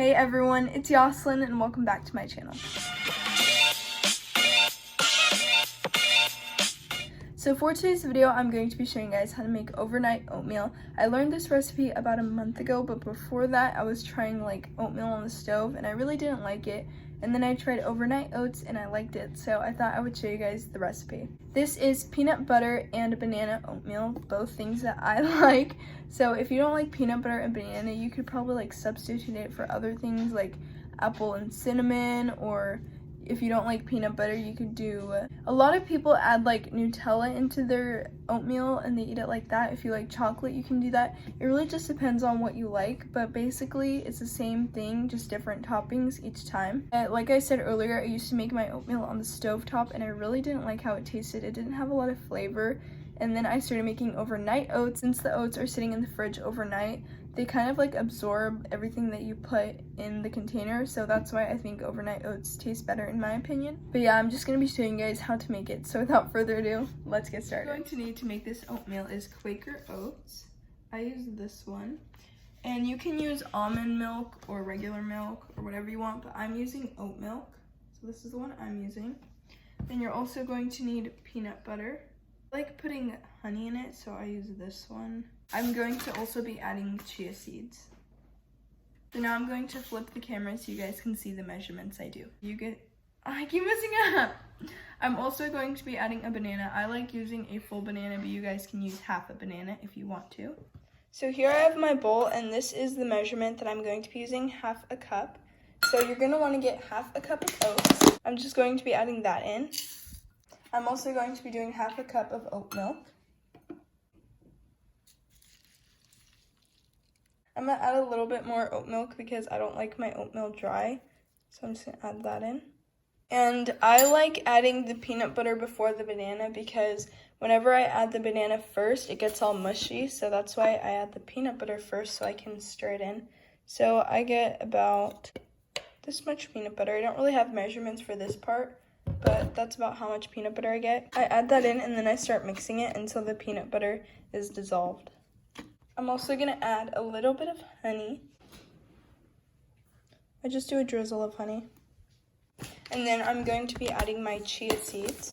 Hey everyone, it's Yoslyn and welcome back to my channel. So for today's video, I'm going to be showing you guys how to make overnight oatmeal. I learned this recipe about a month ago, but before that I was trying like oatmeal on the stove and I really didn't like it. And then I tried overnight oats and I liked it, so I thought I would show you guys the recipe. This is peanut butter and banana oatmeal, both things that I like. So if you don't like peanut butter and banana, you could probably like substitute it for other things like apple and cinnamon, or if you don't like peanut butter, you could do, a lot of people add like Nutella into their oatmeal and they eat it like that. If you like chocolate, you can do that. It really just depends on what you like, but basically it's the same thing, just different toppings each time. Like I said earlier, I used to make my oatmeal on the stovetop and I really didn't like how it tasted. It didn't have a lot of flavor. And then I started making overnight oats. Since the oats are sitting in the fridge overnight, they kind of like absorb everything that you put in the container, so that's why I think overnight oats taste better in my opinion. But yeah, I'm just going to be showing you guys how to make it, so without further ado, let's get started. What you're going to need to make this oatmeal is Quaker oats. I use this one, and you can use almond milk or regular milk or whatever you want, but I'm using oat milk, so this is the one I'm using. Then you're also going to need peanut butter. I like putting honey in it, so I use this one. I'm going to also be adding chia seeds. So now I'm going to flip the camera so you guys can see the measurements I do. I keep messing up. I'm also going to be adding a banana. I like using a full banana, but you guys can use half a banana if you want to. So here I have my bowl, and this is the measurement that I'm going to be using, half a cup. So you're going to want to get half a cup of oats. I'm just going to be adding that in. I'm also going to be doing half a cup of oat milk. I'm going to add a little bit more oat milk because I don't like my oatmeal dry. So I'm just going to add that in. And I like adding the peanut butter before the banana because whenever I add the banana first, it gets all mushy. So that's why I add the peanut butter first so I can stir it in. So I get about this much peanut butter. I don't really have measurements for this part, but that's about how much peanut butter I get. I add that in and then I start mixing it until the peanut butter is dissolved. I'm also going to add a little bit of honey. I just do a drizzle of honey. And then I'm going to be adding my chia seeds.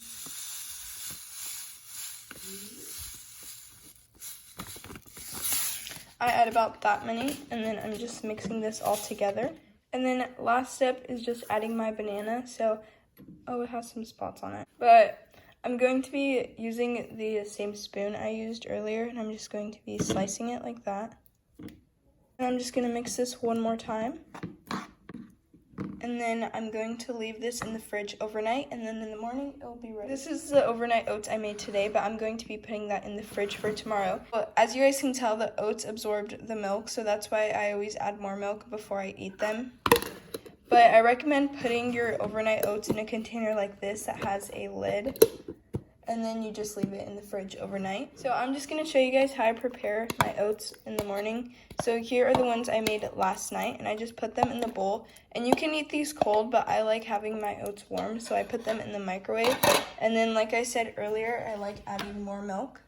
I add about that many, and then I'm just mixing this all together. And then last step is just adding my banana. So, oh, it has some spots on it. But I'm going to be using the same spoon I used earlier, and I'm just going to be slicing it like that. And I'm just going to mix this one more time. And then I'm going to leave this in the fridge overnight, and then in the morning it will be ready. This is the overnight oats I made today, but I'm going to be putting that in the fridge for tomorrow. But as you guys can tell, the oats absorbed the milk, so that's why I always add more milk before I eat them. But I recommend putting your overnight oats in a container like this that has a lid, and then you just leave it in the fridge overnight. So I'm just going to show you guys how I prepare my oats in the morning. So here are the ones I made last night, and I just put them in the bowl. And you can eat these cold, but I like having my oats warm, so I put them in the microwave. And then, like I said earlier, I like adding more milk.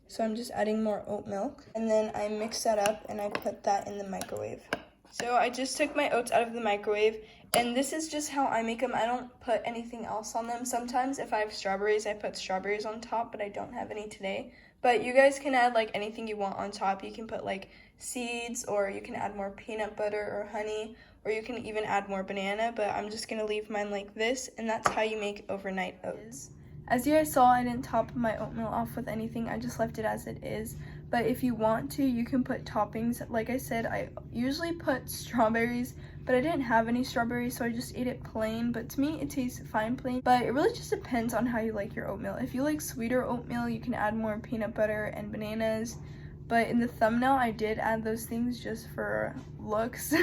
So I'm just adding more oat milk. And then I mix that up, and I put that in the microwave. So I just took my oats out of the microwave, and this is just how I make them. I don't put anything else on them. Sometimes if I have strawberries, I put strawberries on top, but I don't have any today. But you guys can add like anything you want on top. You can put like seeds, or you can add more peanut butter or honey, or you can even add more banana, but I'm just going to leave mine like this, and that's how you make overnight oats. As you guys saw, I didn't top my oatmeal off with anything. I just left it as it is. But if you want to, you can put toppings. Like I said, I usually put strawberries, but I didn't have any strawberries, so I just ate it plain. But to me, it tastes fine plain. But it really just depends on how you like your oatmeal. If you like sweeter oatmeal, you can add more peanut butter and bananas. But in the thumbnail, I did add those things just for looks.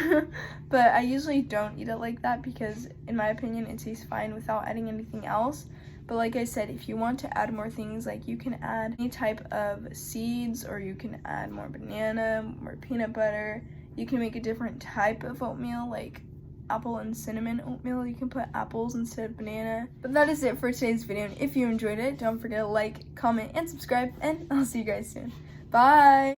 But I usually don't eat it like that because, in my opinion, it tastes fine without adding anything else. But like I said, if you want to add more things, like you can add any type of seeds, or you can add more banana, more peanut butter. You can make a different type of oatmeal, like apple and cinnamon oatmeal. You can put apples instead of banana. But that is it for today's video. And if you enjoyed it, don't forget to like, comment, and subscribe. And I'll see you guys soon. Bye!